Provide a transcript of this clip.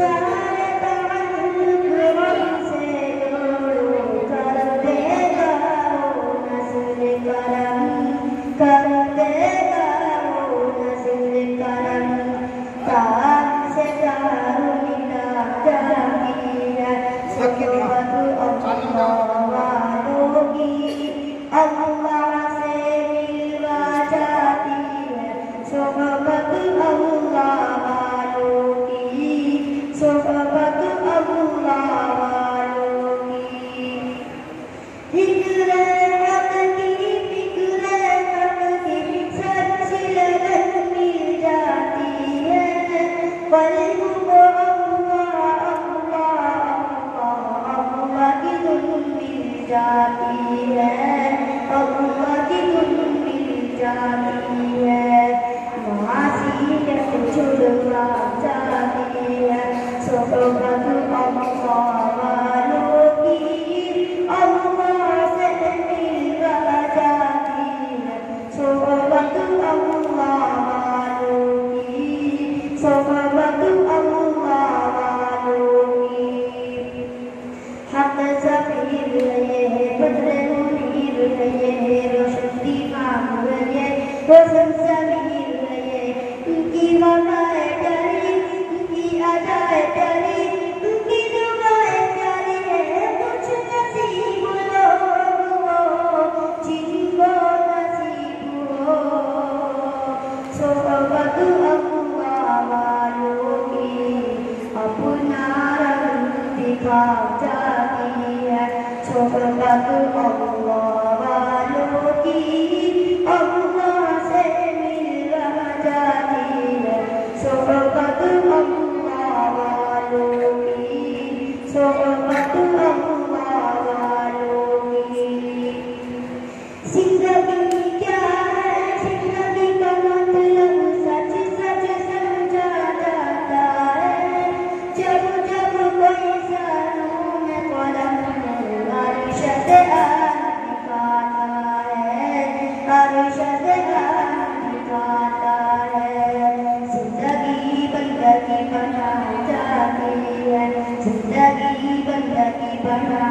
सारे ताल्लुक हमसे जोड़ो, कर देगा वो नस्ल करम, कर देगा वो नस्ल करम। तार से तार मिला जाती है सोबत अल्लाह वालों की, अल्लाह से मिलवा जाती है सोबत अल्लाह वालों की, सोबत अल्लाह वालों की। जिक्र हक की फिक्र हक की सच्ची लगन मिल जाती है, कल्ब को अल्लाह अल्लाह अल्लाह की धुन मिल जाती है, अल्लाह की धुन मिल जाती है। मासीयत छुड़वा जाती है सोबत अल्लाह वालों की, अल्लाह से मिलवा जाती है सोबत अल्लाह वालों की, सोबत अल्लाह वालों की। हक ज़मीर ये बदले मुनीर ये रोशन दीवान ये रोशन ज़मीर ये, उनकी वफ़ाएं प्यारी, उनकी अदाएं प्यारी, उनकी दुआएं प्यारी है। कुछ नसीब लोग हो जिनको नसीब हो, सोबत अल्लाह वालों की अपना रंग दिखा जाती है सोबत अल्लाह वालों की, अल्लाह से मिलवा जाती है सोबत अल्लाह वालों की, सोबत अल्लाह वालों की। जिंदगी क्या है, जिंदगी का मतलब सच सच समझा जाता है, जब जब कोई सालों में कलम अर्श से दिखाता है, अर्श से दिखाता है। जिंदगी बंदगी बना जाती है, जिंदगी बंदगी बना